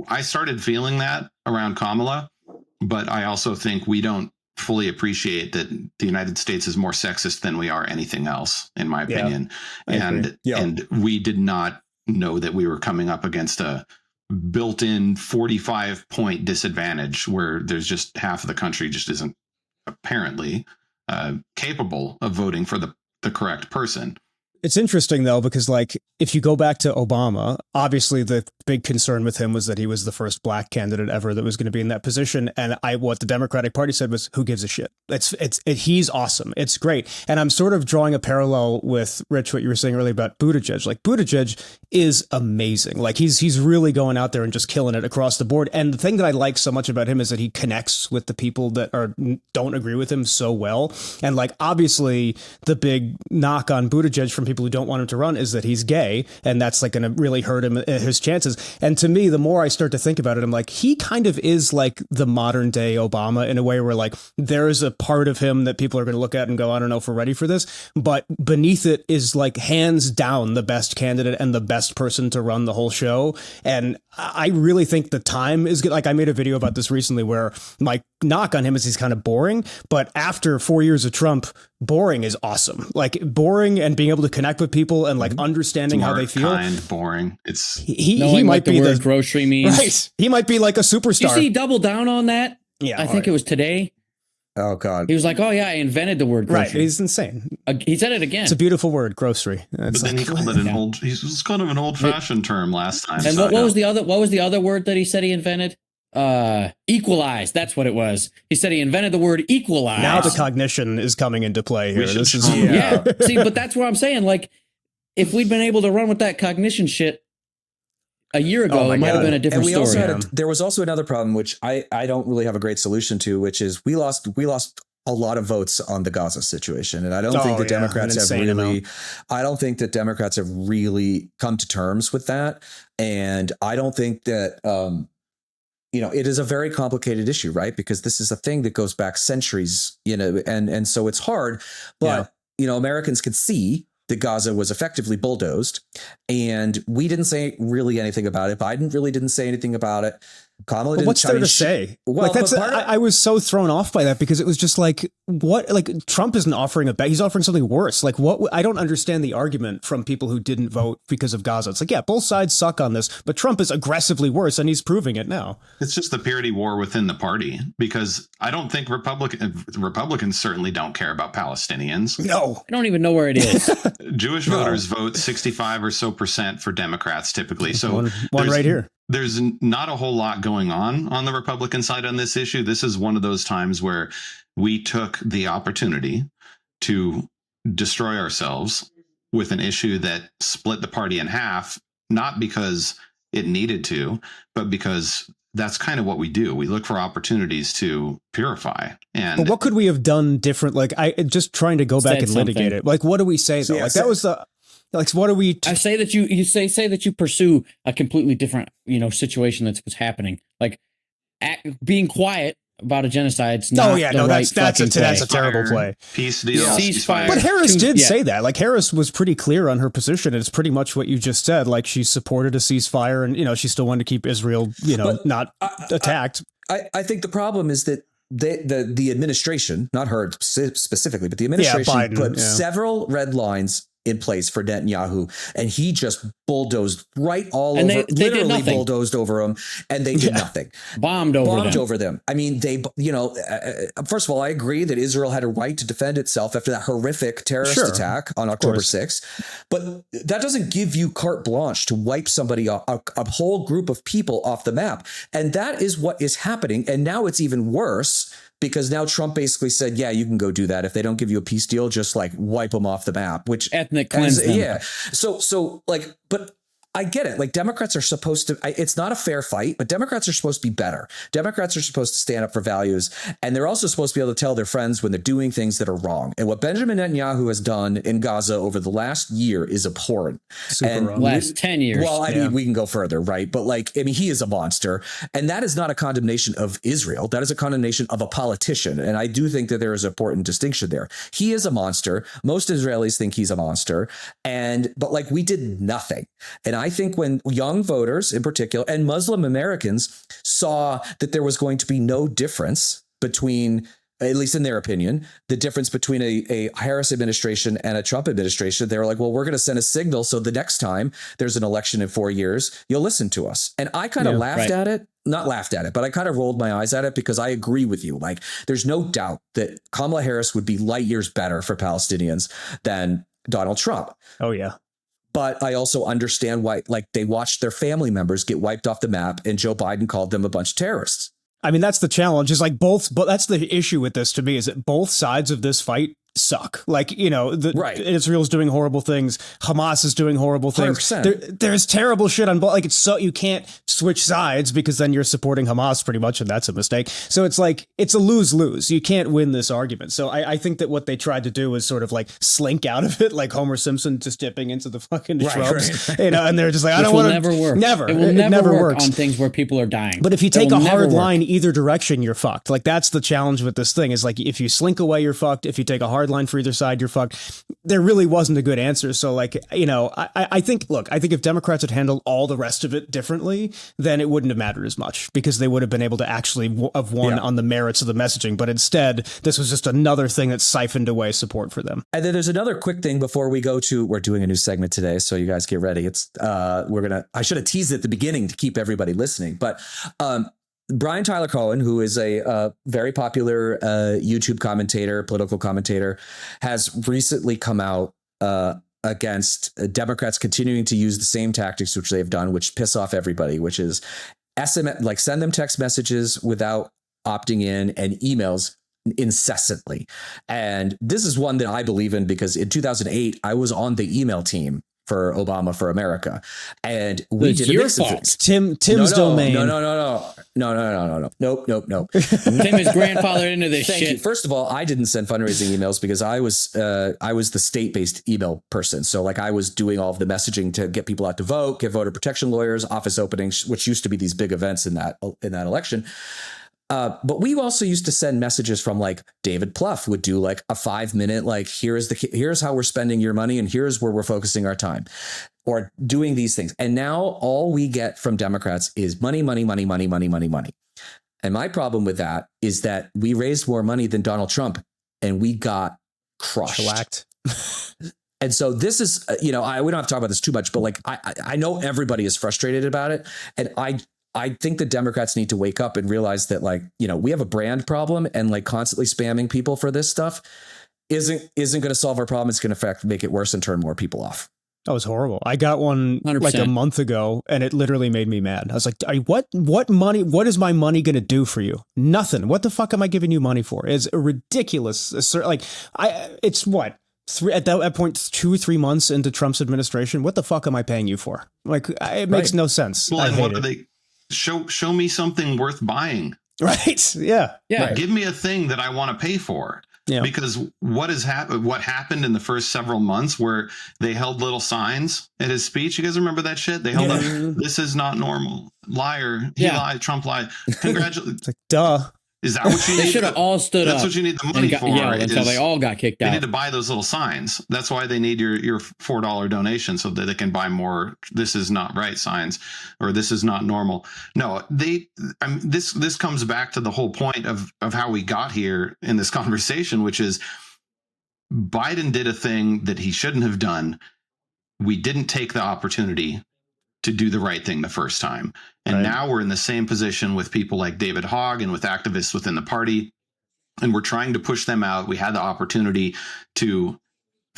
I started feeling that around Kamala, but I also think we don't fully appreciate that the United States is more sexist than we are anything else, in my opinion. And we did not know that we were coming up against a built-in 45-point disadvantage where there's just half of the country just isn't apparently capable of voting for the correct person. It's interesting, though, because like if you go back to Obama, obviously the big concern with him was that he was the first black candidate ever that was going to be in that position. And what the Democratic Party said was, who gives a shit? He's awesome. It's great. And I'm sort of drawing a parallel with Rich, what you were saying earlier about Buttigieg. Like, Buttigieg is amazing. Like he's really going out there and just killing it across the board. And the thing that I like so much about him is that he connects with the people that don't agree with him so well. And like, obviously the big knock on Buttigieg from people who don't want him to run is that he's gay, and that's like going to really hurt him, his chances. And to me, the more I start to think about it, I'm like, he kind of is like the modern day Obama in a way where like there is a part of him that people are going to look at and go, I don't know if we're ready for this, but beneath it is like hands down the best candidate and the best person to run the whole show. And I really think the time is good. Like, I made a video about this recently where my knock on him is he's kind of boring, but after 4 years of Trump, boring is awesome. Like, boring and being able to connect with people and like understanding how they feel. Kind, boring. It's he might be the grocery means. Right. He might be like a superstar. You see, he doubled down on that. Yeah, I think it was today. Oh God. He was like, "Oh yeah, I invented the word grocery." Right. He's insane. He said it again. It's a beautiful word, grocery. But then he called it an old. He was kind of an old-fashioned term last time. And what was the other? What was the other word that he said he invented? Equalize. That's what it was. He said he invented the word equalize. Now the cognition is coming into play here. This is yeah. See, but that's what I'm saying. Like, if we'd been able to run with that cognition shit a year ago, it might have been a different story. Also there was also another problem, which I don't really have a great solution to, which is we lost a lot of votes on the Gaza situation. And I don't think the Democrats have really, I don't think that Democrats have really come to terms with that. And I don't think that, it is a very complicated issue, right? Because this is a thing that goes back centuries, and so it's hard, but, Americans could see that Gaza was effectively bulldozed, and we didn't say really anything about it. Biden really didn't say anything about it. Kamala didn't. What's there to say? Well, like I was so thrown off by that because it was just like, what, like, Trump isn't offering he's offering something worse. Like, what, I don't understand the argument from people who didn't vote because of Gaza. It's like, yeah, both sides suck on this, but Trump is aggressively worse, and he's proving it now. It's just the purity war within the party, because I don't think Republicans certainly don't care about Palestinians. No. I don't even know where it is. Jewish voters vote 65 or so % for Democrats typically. So one right here. There's not a whole lot going on the Republican side on this issue. This is one of those times where we took the opportunity to destroy ourselves with an issue that split the party in half, not because it needed to, but because that's kind of what we do. We look for opportunities to purify. But what could we have done different? Like, I just trying to go back and litigate it. Like, what do we say though? Like, that was the, like, what do we? I say that you say that you pursue a completely different, situation that's what's happening. Like, being quiet about a genocide's not that's a terrible play. Peace deal. Ceasefire. But Harris did say that. Like, Harris was pretty clear on her position. It's pretty much what you just said. Like, she supported a ceasefire, and she still wanted to keep Israel, not attacked. I think the problem is that the administration, not her specifically, but the administration Biden, put several red lines in place for Netanyahu, and he just bulldozed right all over, literally bulldozed over them, and they did nothing. Bombed over them. I mean, first of all, I agree that Israel had a right to defend itself after that horrific terrorist attack on October 6th, but that doesn't give you carte blanche to wipe somebody off, a whole group of people off the map. And that is what is happening. And now it's even worse, because now Trump basically said, yeah, you can go do that. If they don't give you a peace deal, just like wipe them off the map, which ethnic cleanse them. Yeah. So like, but I get it. Like, Democrats are supposed to, it's not a fair fight, but Democrats are supposed to be better. Democrats are supposed to stand up for values, and they're also supposed to be able to tell their friends when they're doing things that are wrong. And what Benjamin Netanyahu has done in Gaza over the last year is abhorrent. Last 10 years. Well, I mean, we can go further, right? But he is a monster, and that is not a condemnation of Israel. That is a condemnation of a politician. And I do think that there is an important distinction there. He is a monster. Most Israelis think he's a monster. But we did nothing. And I think when young voters in particular, and Muslim Americans, saw that there was going to be no difference between, at least in their opinion, the difference between a Harris administration and a Trump administration, they were like, well, we're going to send a signal, so the next time there's an election in 4 years, you'll listen to us. And I kind of laughed at it. Not laughed at it, but I kind of rolled my eyes at it, because I agree with you. Like, there's no doubt that Kamala Harris would be light years better for Palestinians than Donald Trump. Oh, yeah. But I also understand why, they watched their family members get wiped off the map, and Joe Biden called them a bunch of terrorists. I mean, that's the challenge, is but that's the issue with this to me, is that both sides of this fight suck. Israel's doing horrible things. Hamas is doing horrible things. There's terrible shit on both. It's so you can't switch sides, because then you're supporting Hamas pretty much, and that's a mistake. So it's it's a lose-lose. You can't win this argument. So I think that what they tried to do was sort of slink out of it, like Homer Simpson just dipping into the fucking shrubs. Right. And they're just I don't want to. Never work. Never. It will never work works on things where people are dying. But if you take a hard line either direction, you're fucked. That's the challenge with this thing, is if you slink away, you're fucked. If you take a hard line for either side, you're fucked. There really wasn't a good answer. So I think if Democrats had handled all the rest of it differently, then it wouldn't have mattered as much, because they would have been able to actually have won on the merits of the messaging. But instead, this was just another thing that siphoned away support for them. And then there's another quick thing before we go to, we're doing a new segment today, so you guys get ready. It's I should have teased it at the beginning to keep everybody listening, but Brian Tyler Cohen, who is a very popular YouTube commentator, political commentator, has recently come out against Democrats continuing to use the same tactics which they've done, which piss off everybody, which is SMS, send them text messages without opting in, and emails incessantly. And this is one that I believe in, because in 2008, I was on the email team for Obama for America, and we did a mix of things. Tim's domain. No. Nope. Tim is grandfathered into this Thank shit. you. First of all, I didn't send fundraising emails, because I was the state-based email person. So I was doing all of the messaging to get people out to vote, get voter protection lawyers, office openings, which used to be these big events in that election. But we also used to send messages from David Plouffe would do a 5-minute, here's how we're spending your money, and here's where we're focusing our time, or doing these things. And now all we get from Democrats is money. And my problem with that is that we raised more money than Donald Trump and we got crushed. Shellacked. And so this is, we don't have to talk about this too much, but like, I know everybody is frustrated about it. And I think the Democrats need to wake up and realize that, like, we have a brand problem, and like constantly spamming people for this stuff isn't going to solve our problem. It's going to, in fact, make it worse and turn more people off. That was horrible. I got one 100%. like a month ago, and it literally made me mad. I was like, what money? What is my money going to do for you? Nothing. What the fuck am I giving you money for? It's ridiculous. It's what? At that point, 2 or 3 months into Trump's administration, what the fuck am I paying you for? Like, it makes no sense. Well, and what are they? Show me something worth buying. Right. Yeah. Yeah. Right. Give me a thing that I want to pay for. Yeah. Because what happened in the first several months where they held little signs at his speech? You guys remember that shit? They held up, "This is not normal. Liar. He lied. Trump lied. Congratulations." It's like, duh. Is that what you need? They should have all stood up. That's what you need the money for. Until they all got kicked out. They need to buy those little signs. That's why they need your $4 donation, so that they can buy more "This is not right" signs, or "This is not normal." No, this comes back to the whole point of how we got here in this conversation, which is Biden did a thing that he shouldn't have done. We didn't take the opportunity to do the right thing the first time. And now we're in the same position with people like David Hogg and with activists within the party. And we're trying to push them out. We had the opportunity to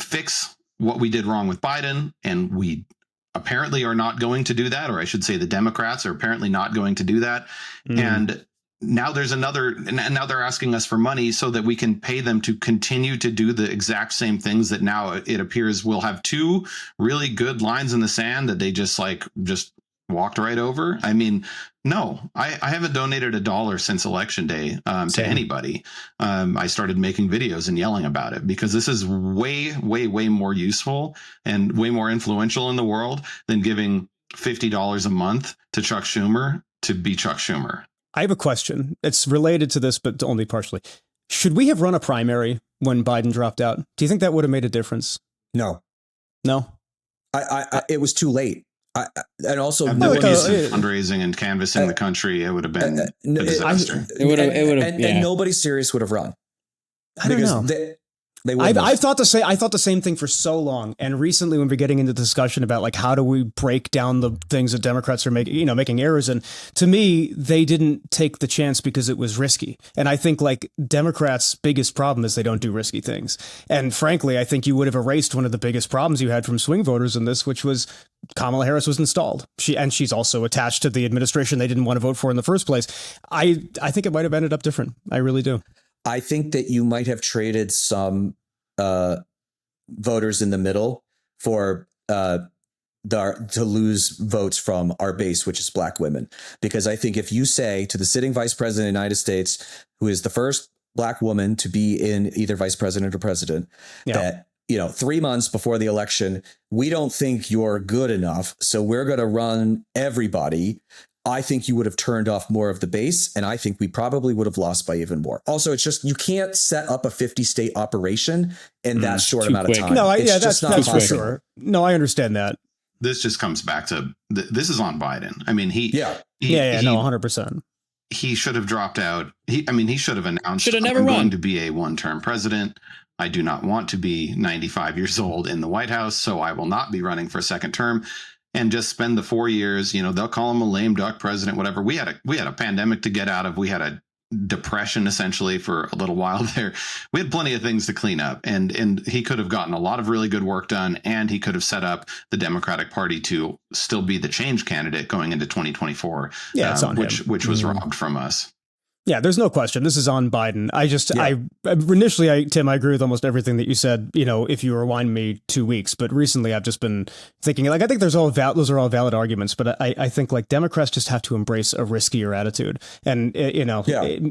fix what we did wrong with Biden, and we apparently are not going to do that. Or I should say the Democrats are apparently not going to do that. And now there's now they're asking us for money so that we can pay them to continue to do the exact same things that now it appears we'll have 2 really good lines in the sand that they just walked right over. I mean, no, I haven't donated $1 since Election Day to anybody. I started making videos and yelling about it because this is way, way, way more useful and way more influential in the world than giving $50 a month to Chuck Schumer to be Chuck Schumer. I have a question. It's related to this, but only partially. Should we have run a primary when Biden dropped out? Do you think that would have made a difference? No. It was too late. And also, fundraising and canvassing the country, it would have been a disaster. And nobody serious would have run. I don't know. I thought the same thing for so long. And recently, when we're getting into the discussion about like how do we break down the things that Democrats are making errors in, to me, they didn't take the chance because it was risky. And I think like Democrats' biggest problem is they don't do risky things. And frankly, I think you would have erased one of the biggest problems you had from swing voters in this, which was Kamala Harris was installed. She's also attached to the administration they didn't want to vote for in the first place. I think it might have ended up different. I really do. I think that you might have traded some voters in the middle for to lose votes from our base, which is Black women. Because I think if you say to the sitting vice president of the United States, who is the first Black woman to be in either vice president or president, that 3 months before the election, we don't think you're good enough, so we're going to run everybody. I think you would have turned off more of the base, and I think we probably would have lost by even more. Also, it's just you can't set up a 50-state operation in that short amount of time. No, that's for sure. No, I understand that. This just comes back to this is on Biden. I mean, he 100%. He should have dropped out. He should have announced I'm going run to be a one-term president. I do not want to be 95 years old in the White House, so I will not be running for a second term. And just spend the 4 years, they'll call him a lame duck president, whatever. We had a pandemic to get out of. We had a depression essentially for a little while there. We had plenty of things to clean up, and he could have gotten a lot of really good work done, and he could have set up the Democratic Party to still be the change candidate going into 2024. Yeah, it's on which was robbed from us. Yeah, there's no question. This is on Biden. Tim, I agree with almost everything that you said, if you rewind me 2 weeks. But recently I've just been thinking, I think those are all valid arguments. But I think like Democrats just have to embrace a riskier attitude. And,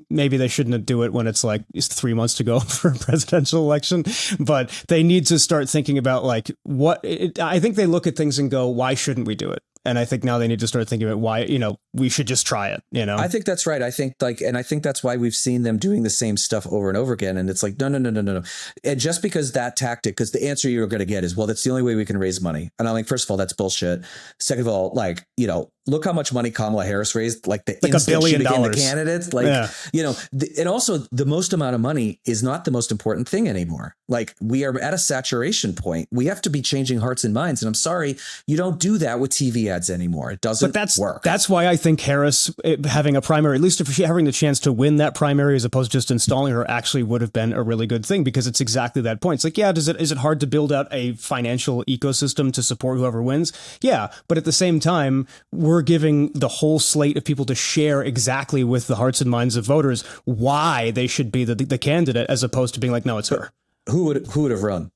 maybe they shouldn't do it when it's 3 months to go for a presidential election. But they need to start thinking about I think they look at things and go, why shouldn't we do it? And I think now they need to start thinking about why, we should just try it, I think that's right. I think and I think that's why we've seen them doing the same stuff over and over again. And it's like, no. And just because that tactic, because the answer you're going to get is, well, that's the only way we can raise money. And I'm like, first of all, that's bullshit. Second of all, look how much money Kamala Harris raised, like $1 billion the candidates, and also the most amount of money is not the most important thing anymore. Like, we are at a saturation point. We have to be changing hearts and minds. And I'm sorry, you don't do that with TV ads anymore. It doesn't work. That's why I think Harris having a primary, at least if she having the chance to win that primary as opposed to just installing her, actually would have been a really good thing, because it's exactly that point. It's like, yeah, is it hard to build out a financial ecosystem to support whoever wins? Yeah. But at the same time, we're giving the whole slate of people to share exactly with the hearts and minds of voters why they should be the candidate, as opposed to being like, no, it's her. Who would have run?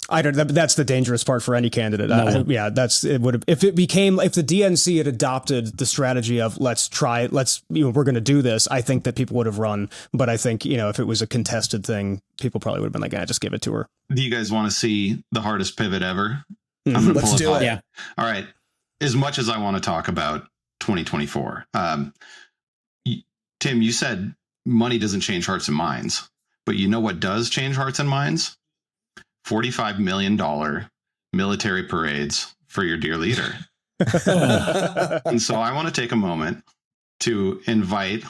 I don't. That's the dangerous part for any candidate. No. It would have, if the DNC had adopted the strategy of we're going to do this. I think that people would have run. But I think, if it was a contested thing, people probably would have been like, just give it to her. Do you guys want to see the hardest pivot ever? I'm gonna Let's do it. Yeah. All right. As much as I want to talk about 2024, Tim, you said money doesn't change hearts and minds, but you know what does change hearts and minds? $45 million military parades for your dear leader. And so I want to take a moment to invite,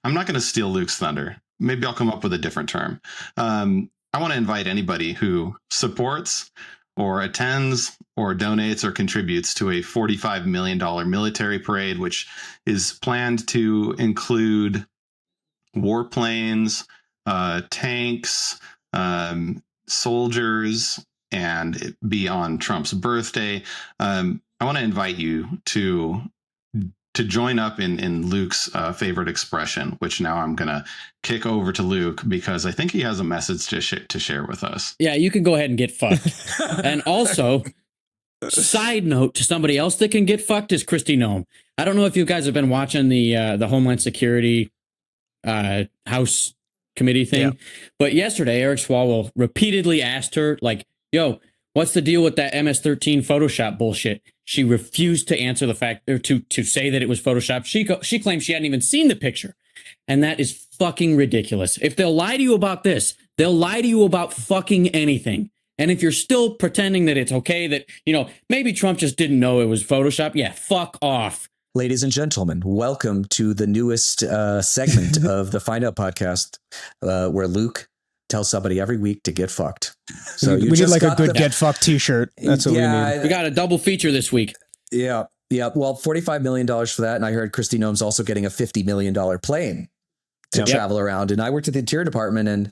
I'm not going to steal Luke's thunder. Maybe I'll come up with a different term. I want to invite anybody who supports or attends or donates or contributes to a $45 million military parade, which is planned to include warplanes, tanks, soldiers, and be on Trump's birthday. I want to invite you to join up in Luke's favorite expression, which now I'm going to kick over to Luke, because I think he has a message to share with us. Yeah, you can go ahead and get fucked. And also, side note to somebody else that can get fucked is Kristi Noem. I don't know if you guys have been watching the Homeland Security House committee thing, but yesterday Eric Swalwell repeatedly asked her, like, yo, what's the deal with that MS-13 Photoshop bullshit? She refused to answer the fact, or to say that it was Photoshop. She claimed she hadn't even seen the picture. And that is fucking ridiculous. If they'll lie to you about this, they'll lie to you about fucking anything. And if you're still pretending that it's okay, that, maybe Trump just didn't know it was Photoshop, yeah, fuck off. Ladies and gentlemen, welcome to the newest segment of the Find Out podcast, where Luke tells somebody every week to get fucked. So we need like a good get fucked t-shirt. That's what we need. We got a double feature this week. Yeah. Well, $45 million for that. And I heard Kristi Noem's also getting a $50 million plane to travel around. And I worked at the Interior Department, and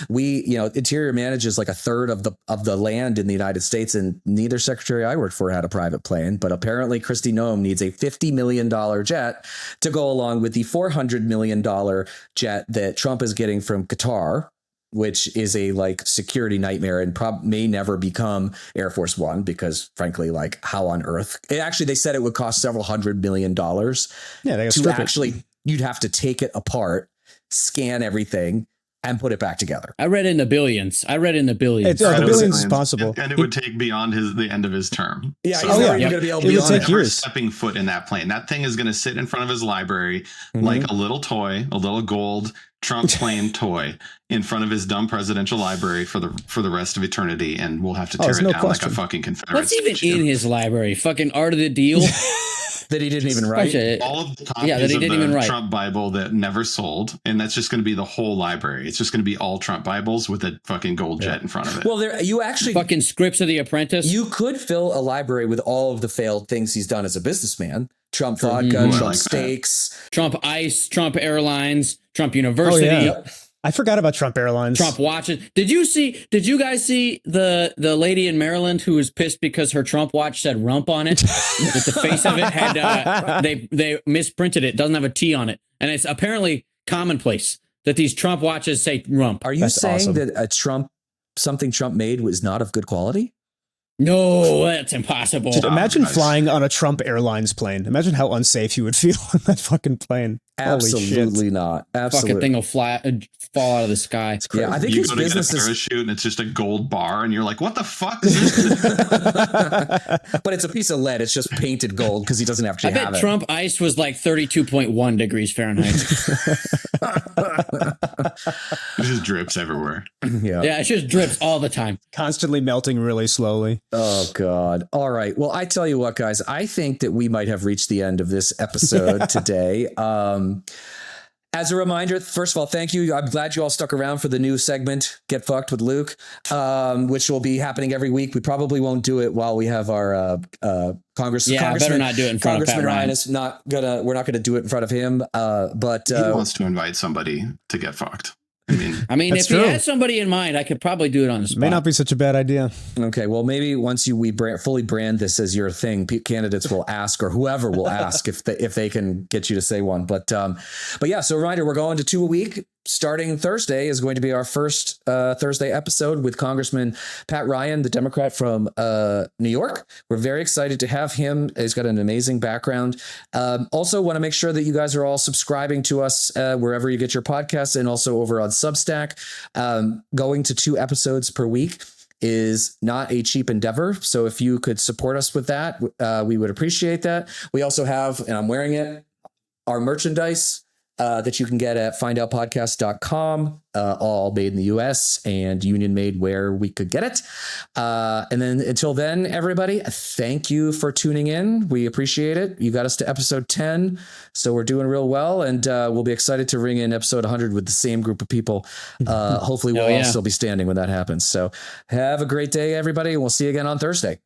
Interior manages like a third of the land in the United States, and neither secretary I worked for had a private plane. But apparently Kristi Noem needs a $50 million jet to go along with the $400 million jet that Trump is getting from Qatar, which is a security nightmare and may never become Air Force One, because frankly, how on earth? They said it would cost several $100 million. Yeah, they to actually. You'd have to take it apart, scan everything, and put it back together. I read in the billions. The billions is possible. And it would take beyond the end of his term. Yeah, so he's never going to be able to take never years. Stepping foot in that plane. That thing is going to sit in front of his library like a little toy, a little gold Trump plane toy in front of his dumb presidential library for the rest of eternity, and we'll have to tear it down like a fucking Confederate. What's even in his library? Fucking Art of the Deal? That he didn't even write. All of the copies that he of didn't the even write. Trump Bible that never sold, and that's just going to be the whole library. It's just going to be all Trump Bibles with a fucking gold jet in front of it. Well, you actually fucking scripts of The Apprentice. You could fill a library with all of the failed things he's done as a businessman: Trump vodka, Trump steaks, Trump Ice, Trump Airlines, Trump University. Oh, yeah. I forgot about Trump Airlines. Trump watches. Did you guys see the lady in Maryland who was pissed because her Trump watch said rump on it? That the face of it had they misprinted it. Doesn't have a T on it, and it's apparently commonplace that these Trump watches say rump. Are you saying that something Trump made was not of good quality? No, that's impossible. Imagine flying on a Trump Airlines plane. Imagine how unsafe you would feel on that fucking plane. Absolutely not. Absolutely. Fucking thing will fall out of the sky. Yeah, I think you his go to business get a is. parachute and it's just a gold bar, and you're like, "What the fuck is this?" But it's a piece of lead. It's just painted gold because he doesn't actually I have bet it. Trump ice was like 32.1 degrees Fahrenheit. It just drips everywhere. Yeah. Yeah, it just drips all the time. Constantly melting really slowly. Oh, God. All right. Well, I tell you what, guys, I think that we might have reached the end of this episode today. As a reminder, first of all, thank you. I'm glad you all stuck around for the new segment, Get Fucked with Luke, which will be happening every week. We probably won't do it while we have our Congressman. Yeah, I better not do it in front of Pat Congressman Ryan. Ryan is not gonna. We're not gonna do it in front of him. But He wants to invite somebody to get fucked. I mean, That's if you true. had somebody in mind, I could probably do it on the spot. May not be such a bad idea. okay, well, maybe once we fully brand this as your thing, candidates will ask, or whoever will ask if they can get you to say one. But yeah. So reminder, we're going to 2 a week. Starting Thursday is going to be our first Thursday episode with Congressman Pat Ryan, the Democrat from New York. We're very excited to have him. He's got an amazing background. Also want to make sure that you guys are all subscribing to us wherever you get your podcasts, and also over on Substack. Going to 2 episodes per week is not a cheap endeavor. So if you could support us with that, we would appreciate that. We also have, and I'm wearing it, our merchandise that you can get at findoutpodcast.com, all made in the US and union made where we could get it. And then until then, everybody, thank you for tuning in. We appreciate it. You got us to episode 10, so we're doing real well. And we'll be excited to ring in episode 100 with the same group of people. Hopefully we'll all still be standing when that happens. So have a great day, everybody. And we'll see you again on Thursday.